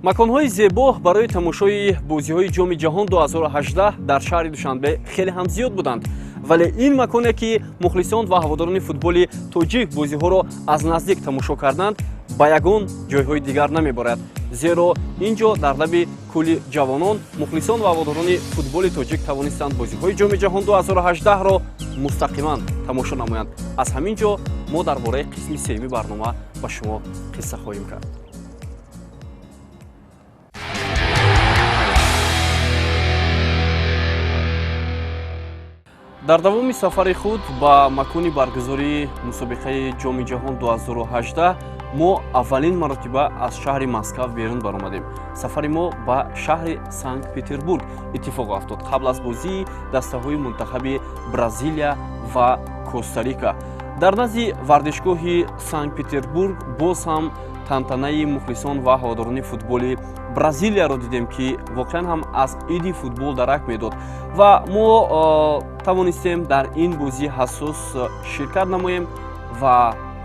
маконҳои зебо барои тамошои бозиҳои ҷоми ҷаҳон 2018 дар шаҳри душанбе хеле ҳам зиёд буданд, вале ин маконе ки мухлисон ва ҳаводорони футболи тоҷик бозиҳоро аз наздик тамошо карданд, ба ягон ҷойҳои дигар намебарад. Зеро ин ҷо дар лаби кӯли ҷавонон мухлисон ва ҳаводорони футболи тоҷик тавонистанд бозиҳои ҷоми ҷаҳон 2018-ро мустақиман тамошо намоянд. Аз ҳамин ҷо мо дар бораи қисми сеюми барнома ба шумо қисса хоҳем кард. дар давоми сафари худ ба макони баргузории мусобиқаи ҷоми ҷаҳон 2018 мо аввалин маротиба аз шаҳри Москав берун баромадем. Сафари мо ба шаҳри Санкт-Петербург иттифоқ афтод қабл аз бозии дастаҳои мунтахаби Бразилия ва Коста-Рика. дар назди вардишгоҳи Санкт-Петербург боз ҳам тантанаи мухлисон ва ҳаводорони футболи Бразилияро дидем, ки воқеан ҳам аз иди футбол дарак медод ва мо тавонистем дар ин бозии ҳассос ширкат намоем ва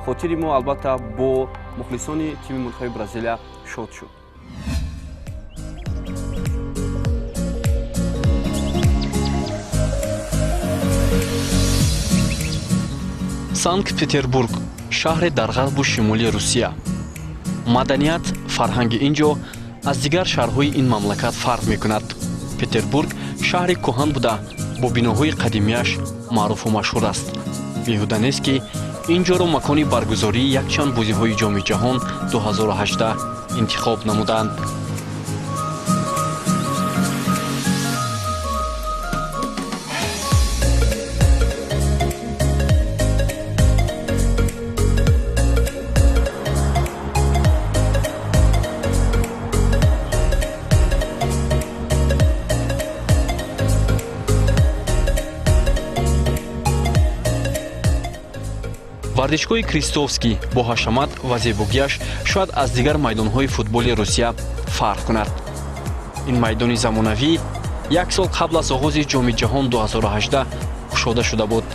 хотири мо албатта бо мухлисони тими мунтахаби Бразилия шод шуд. Санкт-Петербург шаҳре дар ғарбу шимоли Русия. Маданият, фарҳанги ин ҷо аз дигар шаҳрҳои ин мамлакат фарқ мекунад. Петербург шаҳри кӯҳан буда бо биноҳои қадимияш маъруфу машҳур аст. беҳуда нест ки ин ҷоро макони баргузории якчанд бозиҳои ҷоми ҷаҳон 2018 интихоб намуданд. вардишгоҳи Крестовский бо ҳашамат ва зебогиаш шояд аз дигар майдонҳои футболи Русия фарқ кунад. ин майдони замонавӣ як сол қабл аз оғози ҷоми ҷаҳон 2018 кушода шуда буд.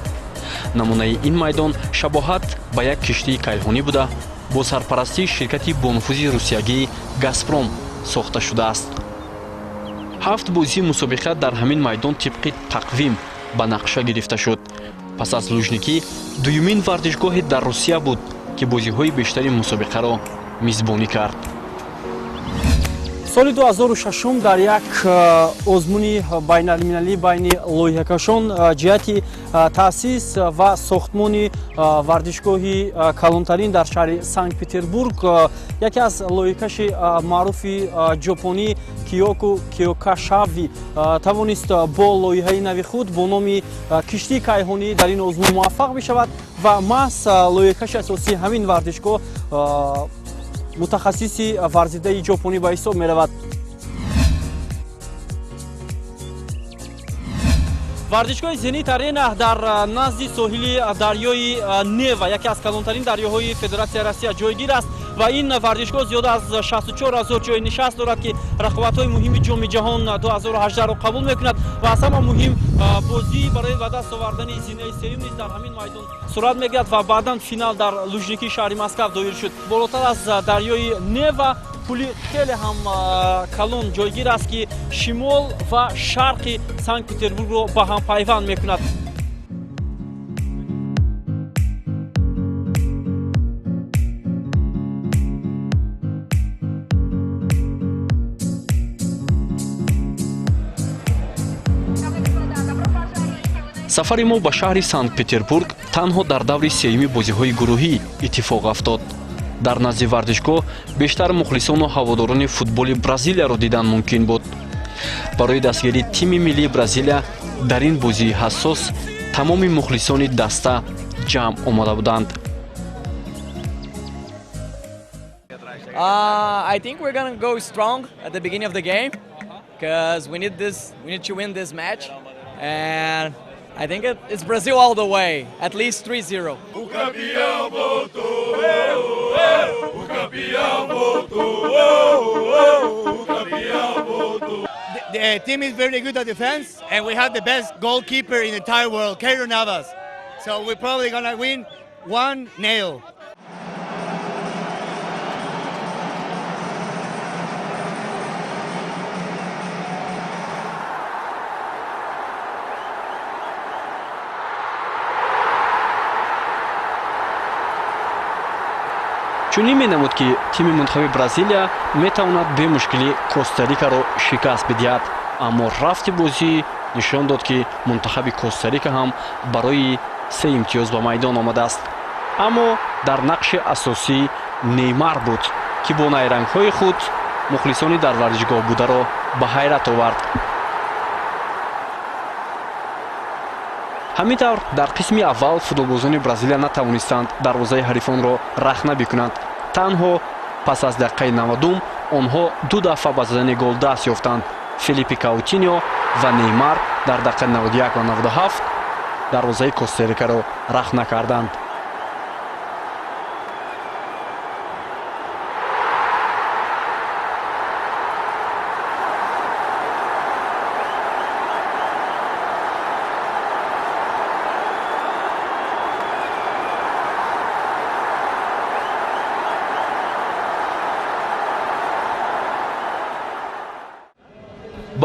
намунаи ин майдон шабоҳат ба як киштии кайҳонӣ буда бо сарпарастии ширкати бонуфузи русиягии «Газпром» сохта шудааст. 7 бозии мусобиқа дар ҳамин майдон тибқи тақвим ба нақша гирифта шуд. пас аз лужникӣ дуюмин вардишгоҳе дар Русия буд, ки бозиҳои бештари мусобиқаро мизбонӣ кард. соли 2006 дар як озмуни байналмилалӣ байни лоиҳакашон ҷиҳати таъсис ва сохтмони вардишгоҳи калонтарин дар шаҳри Санкт-Петербург яке аз лоиҳакаши маъруфи ҷопонӣ Киёко Киёкашави тавонист бо лоиҳаи нави худ бо номи киштии кайҳонӣ дар ин озмун муваффақ бишавад ва маҳз лоиҳакаши асосии ҳамин вардишгоҳ мутахассиси варзидаи ҷопонӣ ба ҳисоб меравад. вардишгоҳи «Зенит Арена» дар назди соҳили дарёи Нева, яке аз калонтарин дарёҳои Федератсияи Россия ҷойгир аст ва ин вардишгоҳ зиёда аз 64 000 ҷои нишаст дорад, ки рақобатҳои муҳими ҷоми ҷаҳон 2018-ро қабул мекунад ва аз ҳама муҳим бозӣ барои ба даст овардани зинаи сеюм низ дар ҳамин майдон сурат мегирад ва баъдан финал дар лужникии шаҳри Москав доир шуд. болотар аз дарёи Нева пули хеле ҳам калон ҷойгир аст, ки шимол ва шарқи Санкт-Петербургро ба ҳам пайванд мекунад. сафари мо ба шаҳри Санкт-Петербург танҳо дар даври сеюми бозиҳои гурӯҳӣ иттифоқ афтод. дар назди вардишгоҳ бештар мухлисону ҳаводорони футболи Бразилияро дидан мумкин буд. барои дастгирии тими миллии Бразилия дар ин бозии ҳассос тамоми мухлисони даста ҷамъ омада буданд. I think we're going to go strong at the beginning of the game because we need to win this match, and I think it's Brazil all the way, at least 3-0. The team is very good at defense, and we have the best goalkeeper in the entire world, Keylor Navas. So we're probably going to win 1-0. чунин менамуд ки тими мунтахаби Бразилия метавонад бемушкилӣ Коста-Рикаро шикаст бидиҳад, аммо рафти бозӣ нишон дод ки мунтахаби Коста-Рика ҳам барои 3 имтиёз ба майдон омадааст. аммо дар нақши асосӣ Неймар буд ки бо найрангҳои худ мухлисони дар варзишгоҳ бударо ба ҳайрат овард. ҳамин тавр дар қисми аввал футболбозони Бразилия натавонистанд дарвозаи ҳарифонро рахна бикунанд. танҳо пас аз дақиқаи 90 онҳо 2 дафъа ба задани гол даст ёфтанд. Филиппе Каутиньо ва Неймар дар дақиқаи 91 ва 97 дарвозаи Коста-Рикаро рахна карданд.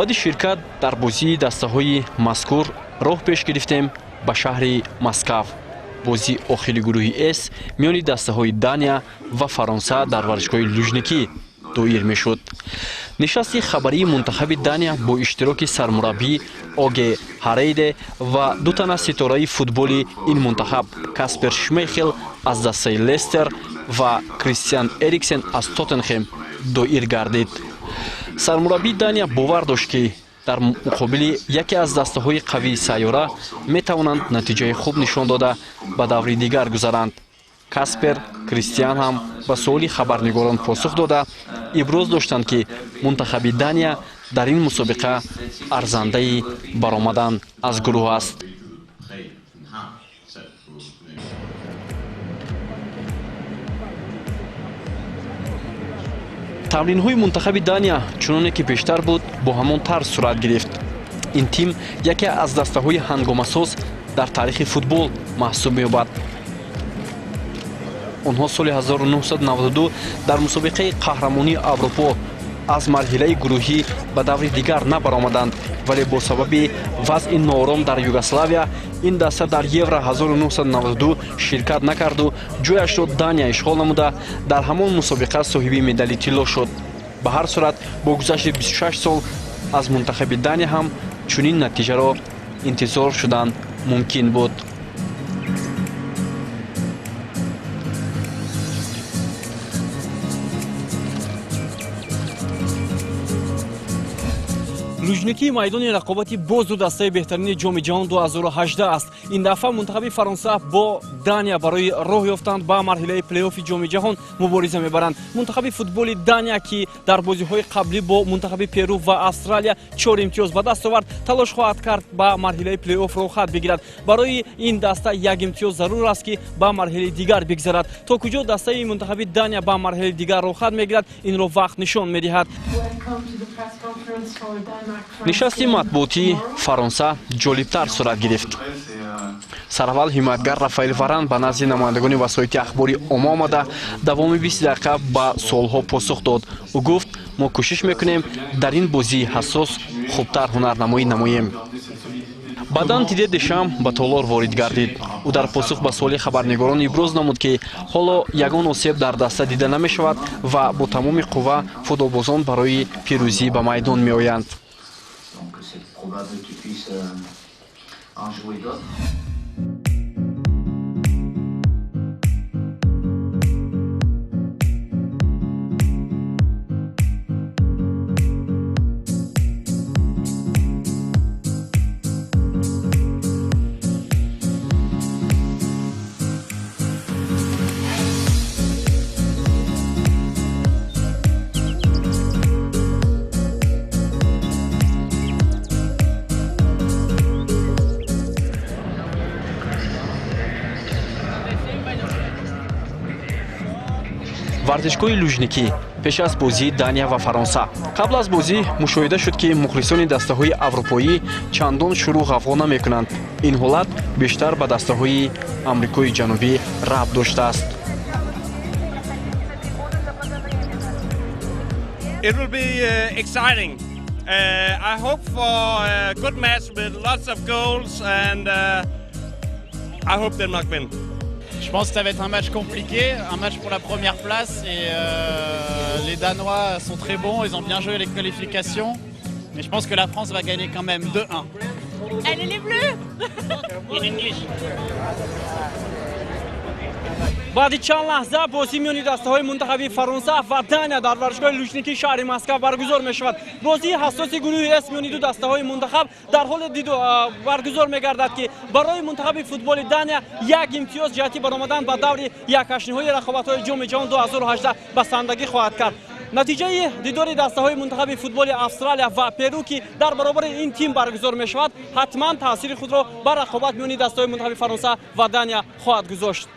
баъди ширкат дар бозии дастаҳои мазкур роҳ пеш гирифтем ба шаҳри Москав. бозии охири гурӯҳи С миёни дастаҳои Дания ва Фаронса дар варзишгоҳи лужникӣ доир мешуд. нишасти хабарии мунтахаби Дания бо иштироки сармураббӣ Оге Харейде ва ду тана ситораи футболи ин мунтахаб Каспер Шмейхел аз дастаи Лестер ва Кристиан Эриксен аз Тоттенхем доир гардид. сармураббии Дания бовар дошт ки дар муқобили яке аз дастаҳои қавии сайёра метавонанд натиҷаи хуб нишон дода ба даври дигар гузаранд. Каспер Кристиан ҳам ба суоли хабарнигорон посух дода иброз доштанд ки мунтахаби Дания дар ин мусобиқа арзандаи баромадан аз гурӯҳ аст. тамринҳои мунтахаби Дания чуноне ки пештар буд бо ҳамон тарз сурат гирифт. ин тим яке аз дастаҳои ҳангомасоз дар таърихи футбол маҳсуб меёбад. онҳо соли 1992 дар мусобиқаи қаҳрамонии Аврупо аз марҳилаи гурӯҳӣ ба даври дигар набаромаданд, вале бо сабаби вазъи ноором дар Югославия ин даста дар Евро 1992 ширкат накарду ҷояшро Дания ишғол намуда дар ҳамон мусобиқа соҳиби медали тилло шуд. ба ҳар сурат бо гузашти 26 сол аз мунтахаби Дания ҳам чунин натиҷаро интизор шудан мумкин буд. лужникии майдони рақобати боз ду дастаи беҳтарини ҷоми ҷаҳон 2018 аст. ин дафъа мунтахаби Фаронса бо Дания барои роҳ ёфтанд ба марҳилаи плейоффи ҷоми ҷаҳон мубориза мебаранд. мунтахаби футболи Дания ки дар бозиҳои қаблӣ бо мунтахаби Перу ва Австралия 4 имтиёз ба даст овард, талош хоҳад кард ба марҳилаи плейофф роҳхат бигирад. барои ин даста 1 имтиёз зарур аст ки ба марҳилаи дигар бигзарад. то куҷо дастаи мунтахаби Дания ба марҳилаи дигар роҳхат мегирад, инро вақт нишон медиҳад. нишасти матбуотии Фаронса ҷолибтар сурат гирифт. сараввал ҳимоятгар Рафаэл Варан ба назди намояндагони васоити ахбори омма омада давоми 20 дақиқа ба суолҳо посух дод. ӯ гуфт: мо кӯшиш мекунем дар ин бозии ҳассос хубтар ҳунарнамоӣ намоем. баъдан Дидье Дешам ба толор ворид гардид. ӯ дар посух ба суоли хабарнигорон иброз намуд ки ҳоло ягон осеб дар даста дида намешавад ва бо тамоми қувва футболбозон барои пирӯзӣ ба майдон меоянд. варзишгоҳи лужникӣ пеш аз бозии Дания ва Фаронса. қабл аз бозӣ мушоҳида шуд ки мухлисони дастаҳои аврупоӣ чандон шурӯъ ғафло намекунанд. ин ҳолат бештар ба дастаҳои Амрикои ҷанубӣ рабт доштааст. It will be exciting. I hope for a good match with lots of goals and I hope Denmark win. Je pense que ça va être un match compliqué, un match pour la première place et les Danois sont très bons, ils ont bien joué les qualifications. Mais je pense que la France va gagner quand même 2-1. Allez les Bleus! In English. баъди чанд лаҳза бозӣ миёни дастаҳои мунтахаби фаронса ва дания дар варзишгоҳи лужники шаҳри москав баргузор мешавад. бозии ҳассоси гурӯҳи эс миёни ду дастаҳои мунтахаб дар ҳоле баргузор мегардад ки барои мунтахаби футболи дания як имтиёз ҷиҳати баромадан ба даври яккашниҳои рақобатҳои ҷоми ҷаҳон 2018 ба сандагӣ хоҳад кард. натиҷаи дидори дастаҳои мунтахаби футболи австралия ва перу ки дар баробари ин тим баргузор мешавад ҳатман таъсири худро ба рақобат миёни дастаҳои мунтахаби фаронса ва дания хоҳад гузошт.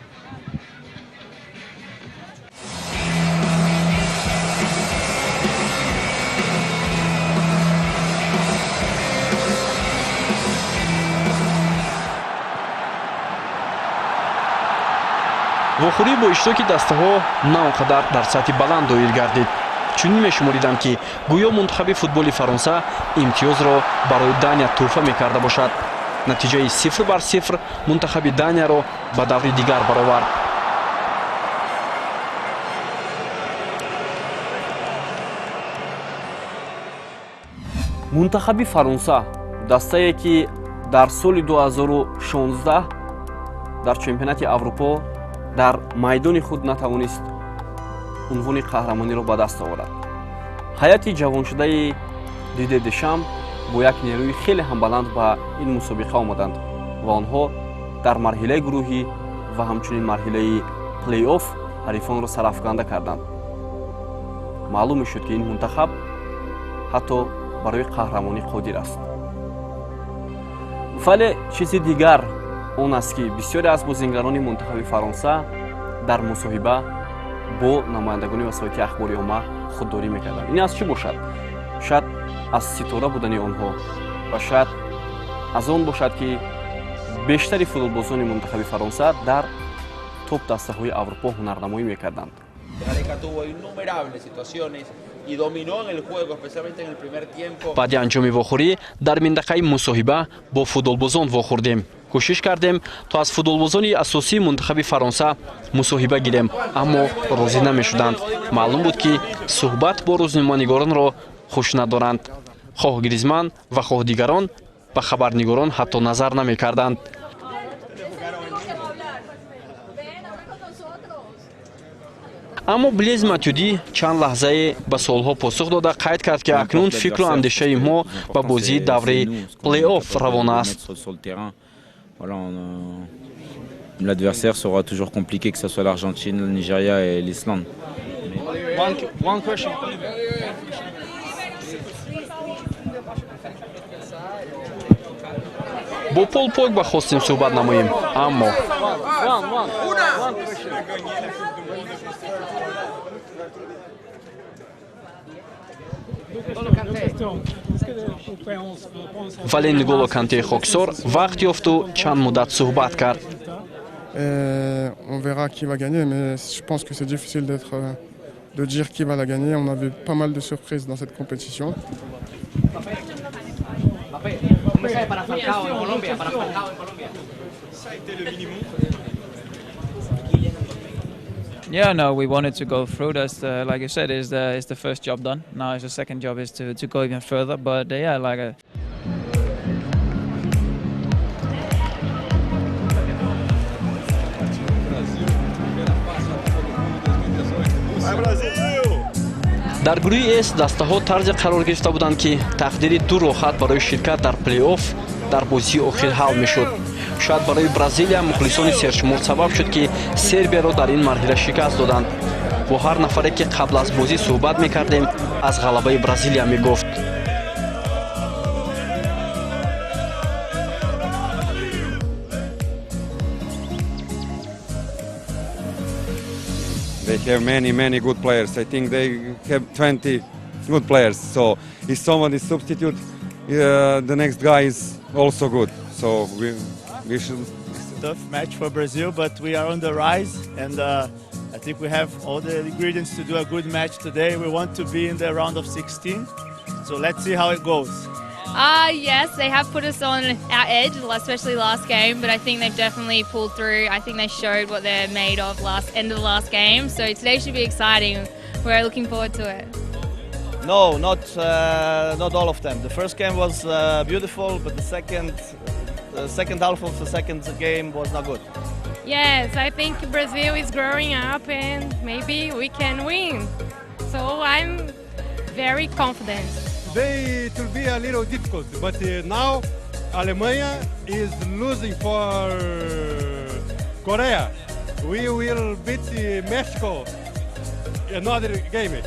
вохӯрӣ бо иштироки дастаҳо на он қадар дар сатҳи баланд доир гардид. чунин мешумориданд ки гӯё мунтахаби футболи фаронса имтиёзро барои дания тӯҳфа мекарда бошад. натиҷаи 0-0 мунтахаби данияро ба даври дигар баровард. мунтахаби фаронса дастае ки дар соли 2016 дар чемпионати аврупо дар майдони худ натавонист унвони қаҳрамониро ба даст оварад. ҳайати ҷавоншудаи Диде Дешам бо як нерӯи хеле ҳамбаланд ба ин мусобиқа омаданд ва онҳо дар марҳилаи гурӯҳӣ ва ҳамчунин марҳилаи плей-офф ҳарифонро сарафканда карданд. маълум мешуд ки ин мунтахаб ҳатто барои қаҳрамонӣ қодир аст. вале чизи дигар он аст ки бисёре аз бозингарони мунтахаби фаронса дар мусоҳиба бо намояндагони васоити ахбори омма худдорӣ мекарданд. ин аз чӣ бошад? шояд аз ситора будани онҳо ва шояд аз он бошад ки бештари футболбозони мунтахаби фаронса дар топ дастаҳои аврупо ҳунарнамоӣ мекарданд. баъди анҷоми вохӯрӣ дар минтақаи мусоҳиба бо футболбозон вохӯрдем. кӯшиш кардем то аз футболбозони асосии мунтахаби фаронса мусоҳиба гирем, аммо розӣ намешуданд. маълум буд ки суҳбат бо рӯзноманигоронро хуш надоранд. хоҳ Гризман ва хоҳ дигарон ба хабарнигорон ҳатто назар намекарданд. аммо Блез Матюдӣ чанд лаҳзае ба суолҳо посух дода қайд кард ки акнун фикру андешаи мо ба бозии даври плей-офф равона аст. L'adversaire sera toujours compliqué, que ce soit l'Argentine, le Nigeria et l'Islande. One question. бо Пол Погба хостем суҳбат намоем, аммо вале Нголо Канте хоксор вақт ёфту чанд муддат суҳбат кард. On verra qui va gagner, mais je pense que c'est difficile de dire qui va la gagner. On a vu pas mal de surprises dans cette compétition. Yeah, no, we wanted to go through. That's like you said, is the first job done. Now, the second job is to go even further. But yeah, like дар гурӯҳи эс дастаҳо тарзе қарор гирифта буданд ки тақдири ду рохат барои ширкат дар плей-офф дар бозии охир ҳал мешуд. шояд барои Бразилия мухлисони сершумор сабаб шуд ки Сербияро дар ин марҳила шикаст доданд. бо ҳар нафаре ки қабл аз бозӣ суҳбат мекардем, аз ғалабаи Бразилия мегуфт. They have many good players. I think they have 20 good players. So if someone is substitute, the next guy is also good. So we should. It's a tough match for Brazil, but we are on the rise, and I think we have all the ingredients to do a good match today. We want to be in the round of 16. So let's see how it goes. Yes, they have put us on our edge, especially last game, but I think they've definitely pulled through. I think they showed what they're made of end of the last game, so today should be exciting. We're looking forward to it. No, not all of them. The first game was beautiful, but the second half of the second game was not good. Yes, I think Brazil is growing up and maybe we can win. So I'm very confident. It will be a little difficult, but now Alemania is losing for Korea. We will beat Mexico another game.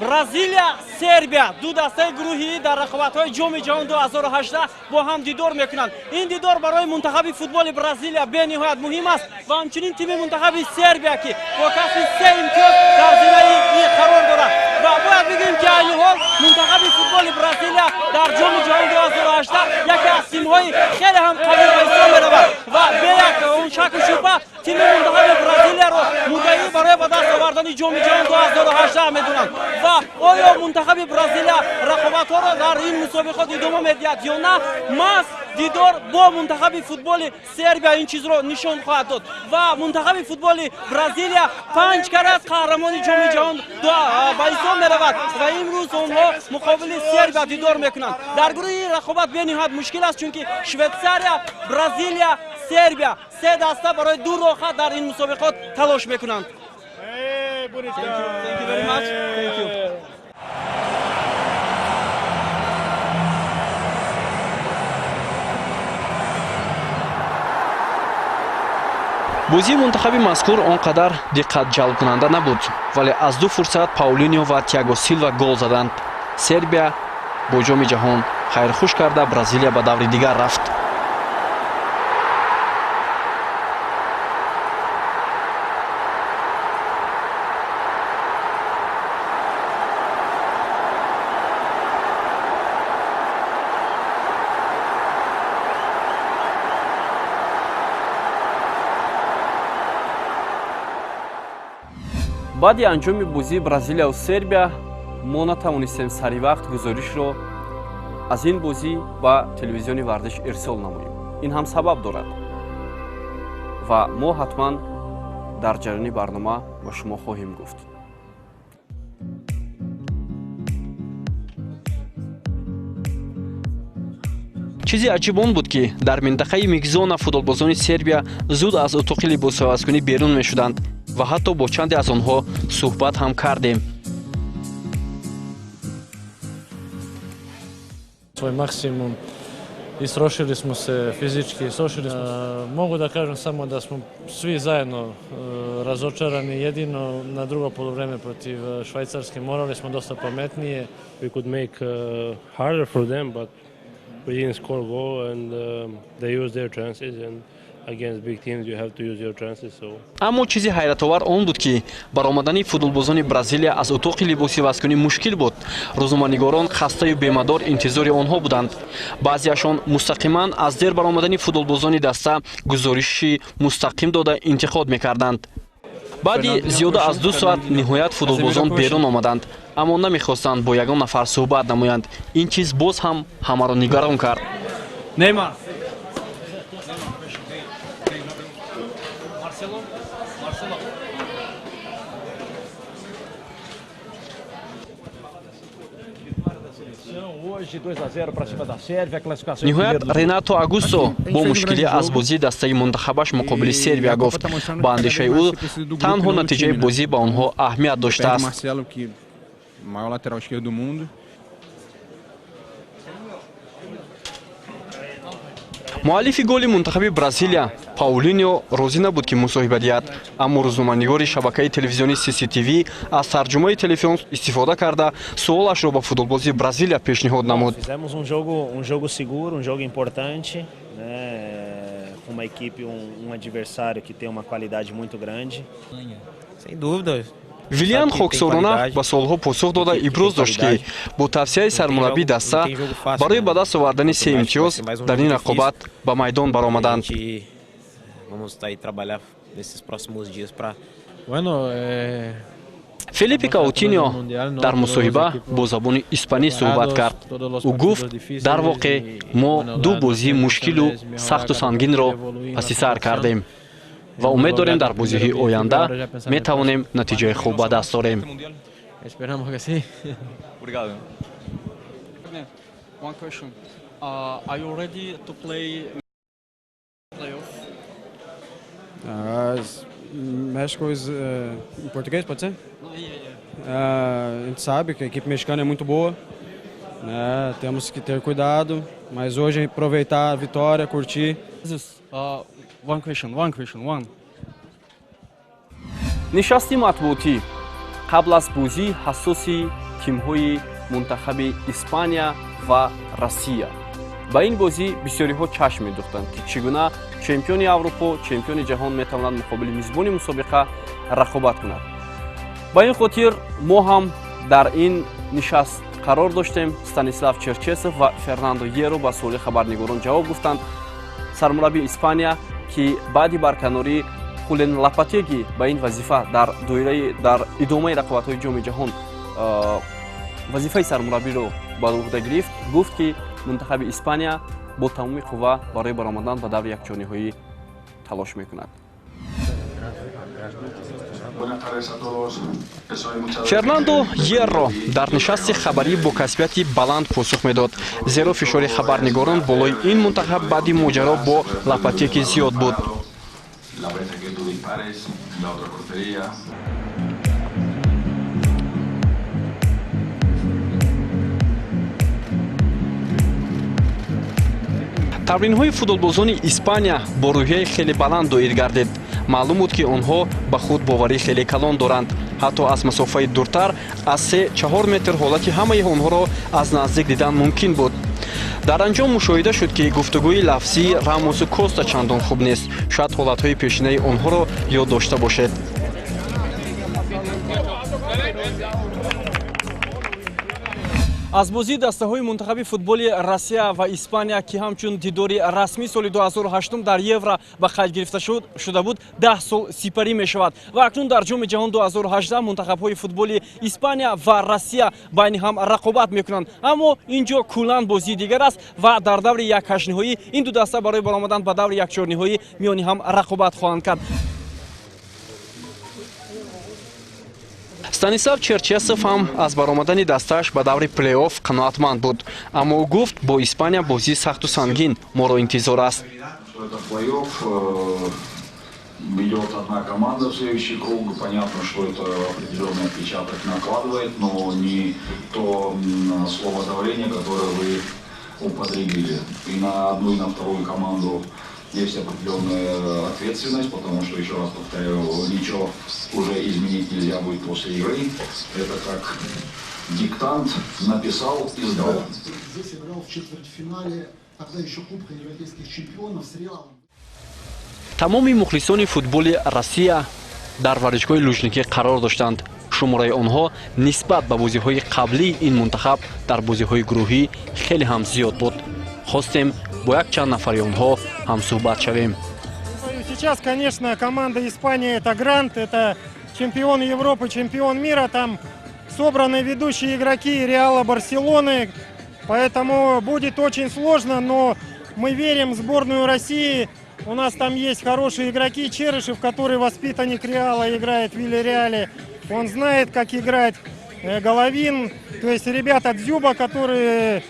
бразилия сербия ду дастаи гурӯҳӣ дар рақобатҳои ҷоми ҷаҳон 2018 бо ҳам дидор мекунанд. Ин дидор барои мунтахаби футболи бразилия бениҳоят муҳим аст ва ҳамчунин тими мунтахаби сербия ки бо касби 3 имтиёз дар зимаи ин қарор дорад ва бояд бигӯем ки айни ҳол мунтахаби футболи бразилия дар ҷоми ҷаҳон 2018 яке аз тимҳои хеле ҳам қавӣ ба ҳисоб меравад ва беяк он шаку шубҳа тими мунтахаби бразилияро муддаӣ барои ба даст овардани ҷоми ҷаҳон 2018 медонанд ва оё мунтахаби бразилия рақобатҳоро дар ин мусобиқот идома медиҳад ё на? маҳз дидор бо мунтахаби футболи сербия ин чизро нишон хоҳад дод ва мунтахаби футболи бразилия 5 карат қаҳрамони ҷоми ҷаҳон ба ҳисоб меравад ва имрӯз онҳо муқобили сербия дидор мекунанд. Дар гурӯҳи рақобат бениҳоят мушкил аст, чунки шветсария, бразилия, сербия се даста барои ду роҳа дар ин мусобиқот талош мекунанд. Thank you very much. Thank you. бозии мунтахаби мазкур он қадар диққатҷалбкунанда набуд, вале аз ду фурсат Паулиньо ва Тиаго Силва гол заданд. Сербия бо ҷоми ҷаҳон хайрхуш карда Бразилия ба даври дигар рафт. баъди анҷоми бозии Бразилияу Сербия мо натавонистем саривақт гузоришро аз ин бозӣ ба телевизиони варзиш ирсол намоем. Ин ҳам сабаб дорад ва мо ҳатман дар ҷараёни барнома ба шумо хоҳем гуфт. чизи аҷиб он буд ки дар минтақаи мигзона футболбозони Сербия зуд аз утуқи либосовазкунӣ берун мешуданд ва ҳатто бо чанде аз онҳо суҳбат ҳам кардем. Svoj maksimum istrošili smo se fizički, mogu da kažem samo da smo svi zajedno razočarani, jedino na drugo poluvreme protiv Švajcarske morali smo dosta pametnije. We could make harder for them, but we didn't score goal and they used their chances and against big teams you have to use your chances. аммо чизи ҳайратовар он буд ки баромадани футболбозони Бразилия аз утоқи либоси вазкунӣ мушкил буд. рӯзноманигорон хастаю бемадор интизори онҳо буданд. баъзеашон мустақиман аз дер баромадани футболбозони даста гузориши мустақим дода интиқод мекарданд. баъди зиёда аз 2 соат ниҳоят футболбозон берун омаданд, аммо намехостанд бо ягон нафар суҳбат намоянд. ин чиз боз ҳам ҳамаро нигарон кард. Neymar. ниҳоят Ренато Агусто бо мушкилӣ аз бозии дастаи мунтахабаш муқобили Сербия гуфт. ба андешаи ӯ танҳо натиҷаи бозӣ ба онҳо аҳамият доштааст. муаллифи голи мунтахаби Бразилия Паулиньо розӣ набуд ки мусоҳиба диҳад, аммо рӯзноманигори шабакаи телевизиони CCTV аз тарҷумаи телефон истифода карда суолашро ба футболбози Бразилия пешниҳод намуд. Fizemos jogo seguro, jogo importante, com uma equipe, adversário que tem uma qualidade muito grande. Sem dúvida. Вилиан Хоксорона ба суолҳо посух дода иброз дошт ки бо тавсияи сармураббии даста барои ба даст овардани 3 имтиёз дар ин рақобат ба майдон баромаданд. Vamos aí trabalhar nesses próximos dias para филиппи каутиньо дар мусоҳиба бо забони испанӣ суҳбат кард. ӯ гуфт дар воқеъ мо ду бозии мушкилу сахту сангинро паси сар кардем ва умед дорем дар бозиҳои оянда метавонем натиҷаи хуб ба даст орем. One question. Are you ready to play playoff? México em português, pode ser? A gente sabe que a equipe mexicana é muito boa, né? Temos que ter cuidado, mas hoje aproveitar a vitória, curtir. One question. нишасти матбуотӣ қабл аз бозии ҳассоси тимҳои мунтахаби Испания ва Россия. ба ин бозӣ бисёриҳо чашм медӯхтанд, ки чӣ гуна чемпиони Аврупо, чемпиони ҷаҳон метавонад муқобили мизбони мусобиқа рақобат кунад. ба ин хотир мо ҳам дар ин нишаст қарор доштем. Станислав Черчесов ва Фернандо Еро ба суоли хабарнигорон ҷавоб гуфтанд. Сармураббии Испания ки баъди барканорӣ Хулен Лопатеги ба ин вазифа дар идомаи рақобатҳои ҷоми ҷаҳон вазифаи сармураббиро ба уҳда гирифт, гуфт ки мунтахаби Испания бо тамоми қувва барои баромадан ба даври якҷониҳоӣ талош мекунад. Фернандо Ерро дар нишасти хабарӣ бо касбияти баланд посух медод, зеро фишори хабарнигорон болои ин мунтахаб баъди моҷаро бо Лопатеги зиёд буд. тамринҳои футболбозони Испания бо рӯҳияи хеле баланд доир гардид. маълум буд ки онҳо ба худ боварӣ хеле калон доранд. ҳатто аз масофаи дуртар аз 3-4 метр ҳолати ҳамаи онҳоро аз наздик дидан мумкин буд. дар анҷом мушоҳида шуд ки гуфтугӯи лафзии Рамосу Коста чандон хуб нест. шояд ҳолатҳои пешинаи онҳоро ёд дошта бошед. аз бозии дастаҳои мунтахаби футболи Россия ва Испания ки ҳамчун дидори расмӣ соли 2008 дар Евро ба қайд гирифта шуда буд 10 сол сипарӣ мешавад ва акнун дар ҷоми ҷаҳон 2018 мунтахабҳои футболи Испания ва Россия байни ҳам рақобат мекунанд. аммо инҷо куллан бозии дигар аст ва дар даври як ҳаштниҳоӣ ин ду даста барои баромадан ба даври якчорниҳоӣ миёни ҳам рақобат хоҳанд кард. Станислав Черчесов ҳам аз баромадани дастааш ба даври плей-офф қаноатманд буд, аммо ӯ гуфт бо Испания бозии сахту сангин моро интизор аст. Идет одна команда в следующий круг. Понятно, что это определенный отпечаток накладывает, но не то слово давление, которое вы употребили. И на одну, и на вторую команду есть определенная ответственность, потому что, еще раз повторяю, ничего уже изменить нельзя будет после игры. Это как диктант написал и сдал. Здесь играл в четвертьфинале, тогда еще Кубка европейских чемпионов с Реалом. тамоми мухлисони футболи Россия дар варзишгоҳи лужникӣ қарор доштанд. шумораи онҳо нисбат ба бозиҳои қаблии ин мунтахаб дар бозиҳои гурӯҳӣ хеле ҳам зиёд буд. хостем бо як чанд нафари онҳо ҳамсуҳбат шавем. Сейчас, конечно, команда Испании это грант, это чемпион Европы, чемпион мира, там собраны ведущие игроки Реала, Барселоны, поэтому будет очень сложно, но мы верим в сборную России. У нас там есть хорошие игроки. Черышев, который воспитанник Реала, играет в Вильяреале. Он знает, как играть. Головин, то есть ребята Дзюба, которые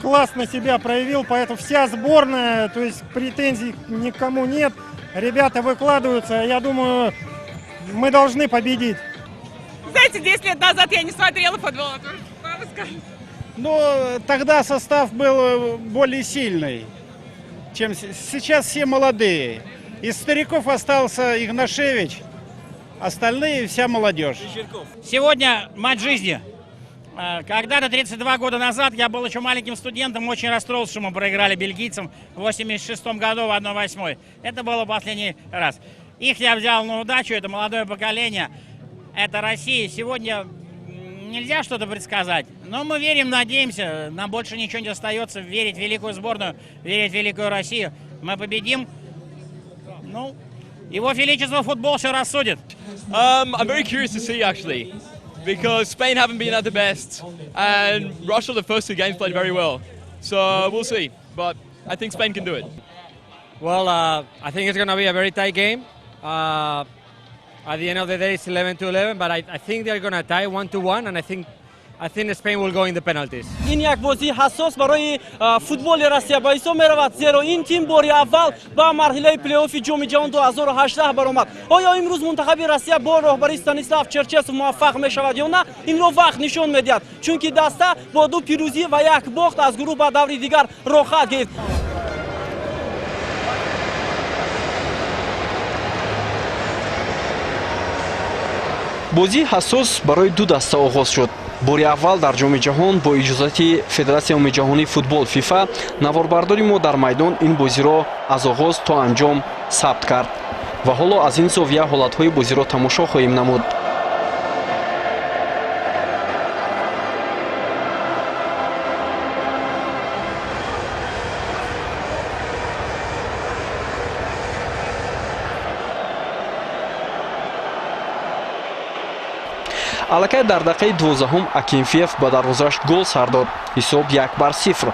классно себя проявил. Поэтому вся сборная, то есть претензий никому нет. Ребята выкладываются. Я думаю, мы должны победить. Знаете, 10 лет назад я не смотрела футбол. Мама скажет. Ну, тогда состав был более сильный, чем сейчас. Все молодые. Из стариков остался Игнашевич, остальные вся молодежь. Сегодня матч жизни. Когда-то 32 года назад я был еще маленьким студентом, очень расстроился, что мы проиграли бельгийцам в 86 году в 1/8. Это было последний раз. Их я взял на удачу, это молодое поколение, это Россия. Сегодня нельзя что-то предсказать, но мы верим, надеемся, нам больше ничего не остается, верить в великую сборную, верить в великую Россию. Мы победим. Ну, Его Величество футбол все рассудит. I'm very curious to see actually, because Spain haven't been at the best, and Russia the first 2 games played very well. So we'll see, but I think Spain can do it. Well, I think it's going to be a very tight game. At the end of the day, it's 11-11, but I think they're going to tie 1-1, and I think Spain will go in the penalties. این یک بازی حساس برای فوتبال روسیه به حساب می‌رود، زیرا این تیم بار اول به مرحله پلی‌آف جام جهانی 2018 برآمد. آیا امروز منتخب روسیه با رهبری استانیسلاو چرچسو موفق می‌شود یا نه؟ این رو وقت نشون می‌دهد، چون که دسته با 2 پیروزی و 1 باخت از گروه به دور دیگر راه خواهد گرفت. бозии ҳассос барои ду даста оғоз шуд. бори аввал дар ҷоми ҷаҳон бо иҷозати федератсияи умуми ҷаҳонии футбол фифа наворбардори мо дар майдон ин бозиро аз оғоз то анҷом сабт кард ва ҳоло аз ин зовия ҳолатҳои бозиро тамошо хоҳем намуд. аллакай дар дақиқаи 12 Акинфеев ба дарвозааш гол сар дод. ҳисоб 1-0.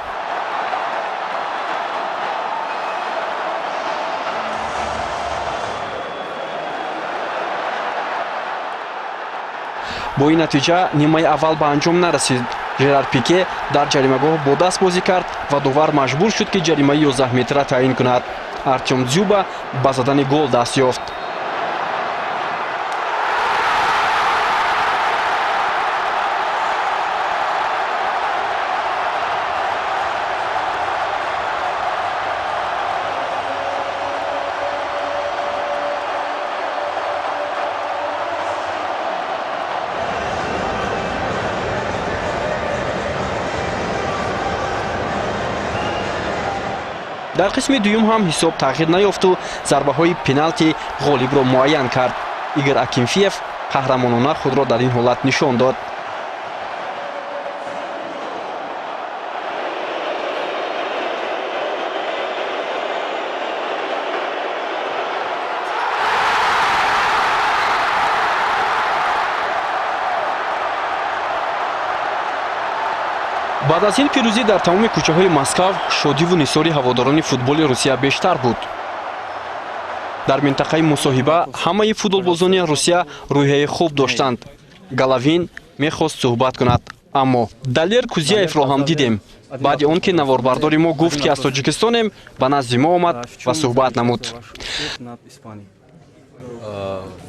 бо ин натиҷа нимаи аввал ба анҷом нарасид. Жерар Пике дар ҷаримагоҳ бо даст бозӣ кард ва довар маҷбур шуд ки ҷаримаи 11 метра таъин кунад. Артем Дзюба ба задани гол даст ёфт. дар қисми дуюм ҳам ҳисоб тағйир наёфту зарбаҳои пеналти ғолибро муайян кард. Игор Акинфеев қаҳрамонона худро дар ин ҳолат нишон дод. баъд аз ин пирӯзӣ дар тамоми кӯчаҳои Москав шодиву нисори ҳаводорони футболи Русия бештар буд. дар минтақаи мусоҳиба ҳамаи футболбозони Русия рӯҳияи хуб доштанд. Головин мехост суҳбат кунад, аммо Далер Кузяевро ҳам дидем. баъди он ки наворбардори мо гуфт ки аз Тоҷикистонем, ба назди мо омад ва суҳбат намуд.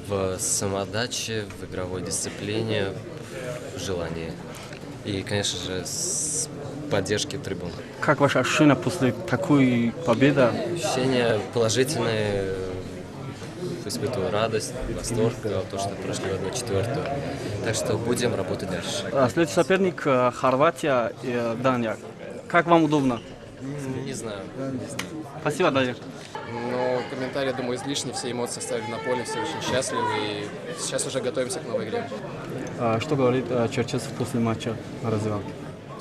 В самоотдаче, в игровой дисциплине, в желании. И, конечно же, с поддержки трибун. Как ваше ощущение после такой победы? Ощущения положительные. Испытываю радость, восторг, то, что прошли в 1/4. Так что будем работать дальше. Следующий соперник Хорватия и Дания. Как вам удобно? Не знаю. Спасибо, Даня. Но комментарии, думаю, излишни, все эмоции оставили на поле, все очень счастливы, и сейчас уже готовимся к новой игре. Что говорит Черчесов после матча на раздевалке?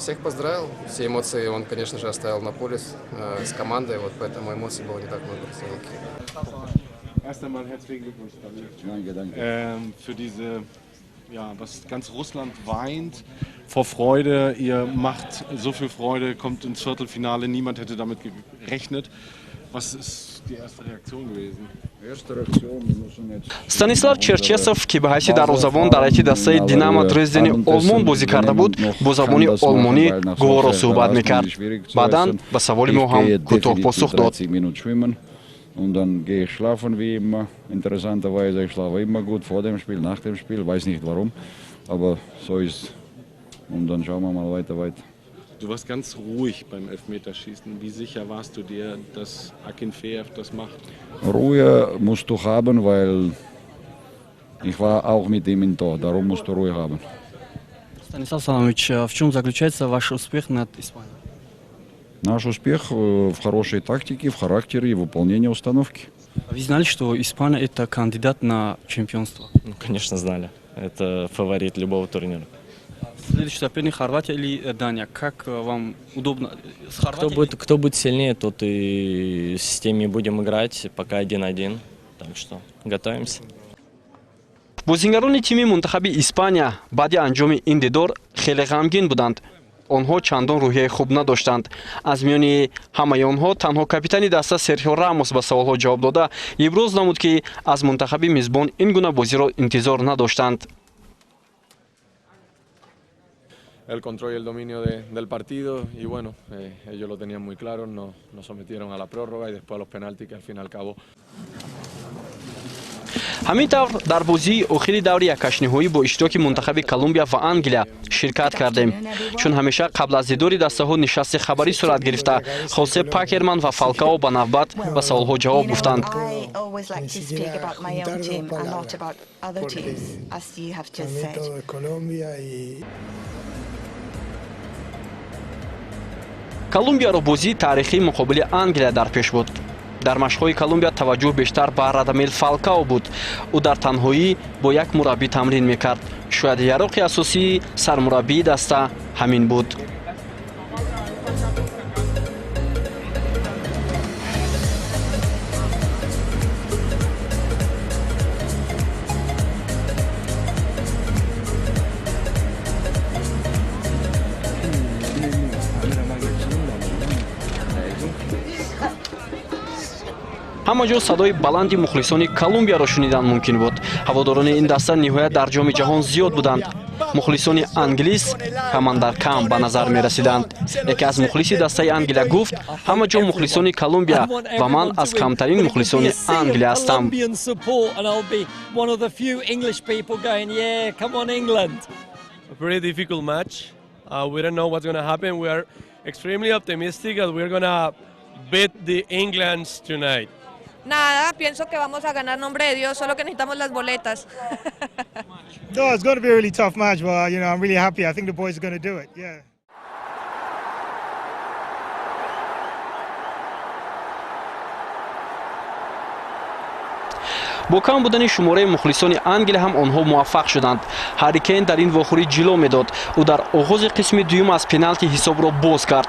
Всех поздравил, все эмоции он, конечно же, оставил на поле с командой, вот поэтому эмоций было не так много в раздевалке. Erst einmal herzlichen Glückwunsch, für diese, ja, was ganz Russland weint vor Freude. Ihr macht so viel Freude, kommt ins Viertelfinale, niemand hätte damit gerechnet. Was ist die erste Reaktion gewesen? Станислав Черчесов ки ба ҳайси дарвозабон дар ҳайати дастаи Динамо Дрездени Олмон бозӣ карда буд, бо забони олмонӣ гуворо суҳбат мекард. Баъдан ба саволи мо ҳам кӯтоҳ посух дод. Und dann gehe ich schlafen wie immer. Interessanterweise, ich schlafe immer gut vor dem Spiel, nach dem Spiel, weiß nicht warum, aber so ist es. Und dann schauen wir mal weiter. Du warst ganz ruhig beim Elfmeterschießen. Wie sicher warst du dir, dass Akinfeev das macht? Ruhe musst du haben, weil ich war auch mit ihm im Tor. Darum musst du Ruhe haben. Станислав Саламович, в чем заключается ваш успех над Испанией? Наш успех в хорошей тактике, в характере и выполнении установки. Вы знали, что Испания – это кандидат на чемпионство? Ну, конечно, знали. Это фаворит любого турнира. Следующий соперник Хорватия или Дания? Как вам удобно? С Хорватией? Кто будет сильнее, тот и с теми будем играть. Пока 1-1. Так что готовимся. бозингарони тими мунтахаби Испания баъди анҷоми ин дидор хеле ғамгин буданд. онҳо чандон рӯҳияи хуб надоштанд. аз миёни ҳамаи онҳо танҳо капитани даста Серхио Рамос ба саволҳо ҷавоб дода иброз намуд, ки аз мунтахаби мизбон ин гуна бозиро интизор надоштанд. El control y el dominio del partido y bueno, ellos lo tenían muy claro, nos sometieron a la prórroga y después a los penaltis que al fin y al cabo. ҳамин тавр дар бозии охири даври яккашниҳоӣ бо иштироки мунтахаби Колумбия ва Англия ширкат кардем. чун ҳамеша қабл аз дидори дастаҳо нишасти хабарӣ сурат гирифта, Хосе Пакерман ва Фалкао ба навбат ба саволҳо ҷавоб гуфтанд. Колумбияро бозии таърихии муқобили Англия дар пеш буд. дар машқҳои Колумбия таваҷҷӯҳ бештар ба Радамел Фалкао буд. ӯ дар танҳоӣ бо як мураббӣ тамрин мекард. шояд яроқи асосии сармураббии даста ҳамин буд. ҳама ҷо садои баланди мухлисони Колумбияро шунидан мумкин буд. ҳаводорони ин даста ниҳоят дар ҷоми ҷаҳон зиёд буданд. мухлисони англис ҳамандар кам ба назар мерасиданд. яке аз мухлиси дастаи Англия гуфт: ҳама ҷо мухлисони Колумбия ва ман аз камтарин мухлисони Англия ҳастам. A pretty difficult match. We don't know what's going to happen. We are extremely optimistic that we're going to beat the Englands tonight. Nada, pienso que vamos a ganar, nombre de Dios, solo que necesitamos las boletas. No, it's going to be a really tough match, but I'm really happy. I think the boys are going to do it. Yeah. бо кам будани шумораи мухлисони Англия ҳам онҳо муваффақ шуданд. Ҳарри Кейн дар ин вохӯрӣ ҷило медод. ӯ дар оғози қисми дуюм аз пеналти ҳисобро боз кард.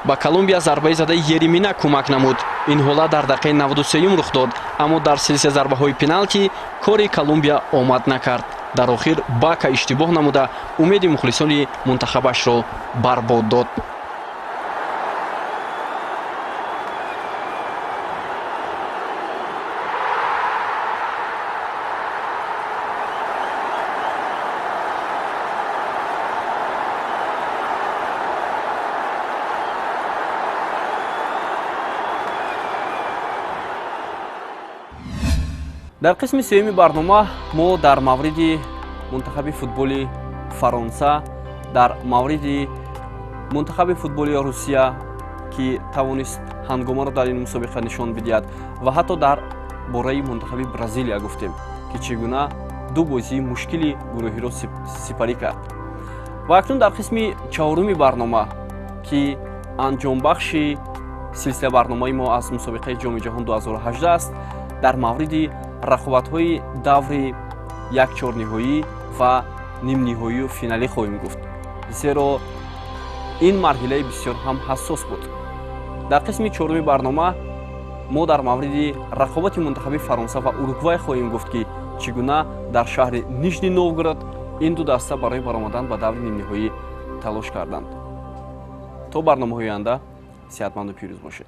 ба Колумбия зарбаи задаи Еремина кӯмак намуд. ин ҳолат дар дақиқаи 93 рух дод, аммо дар силсилаи зарбаҳои пеналти кори Колумбия омад накард. дар охир Бака иштибоҳ намуда умеди мухлисони мунтахабашро барбод дод. дар қисми сеюми барнома мо дар мавриди мунтахаби футболи Фаронса, дар мавриди мунтахаби футболи Русия ки тавонист ҳангомаро дар ин мусобиқа нишон бидиҳад ва ҳатто дар бораи мунтахаби Бразилия гуфтем, ки чӣ гуна ду бозии мушкили гурӯҳиро сипарӣ кард. ва акнун дар қисми чаҳоруми барнома ки анҷомбахши силсилаи барномаи мо аз мусобиқаи ҷоми ҷаҳон 2018 аст, дар мавриди рақобатҳои даври якчорниҳоӣ ва нимниҳоию финалӣ хоҳем гуфт, зеро ин марҳилаи бисёр ҳам ҳассос буд. дар қисми чоруми барнома мо дар мавриди рақобати мунтахаби Фаронса ва Уругвай хоҳем гуфт, ки чӣ гуна дар шаҳри Нижний Новгород ин ду даста барои баромадан ба даври нимниҳоӣ талош карданд. то барномаҳои оянда сеҳатманду пирӯз бошед.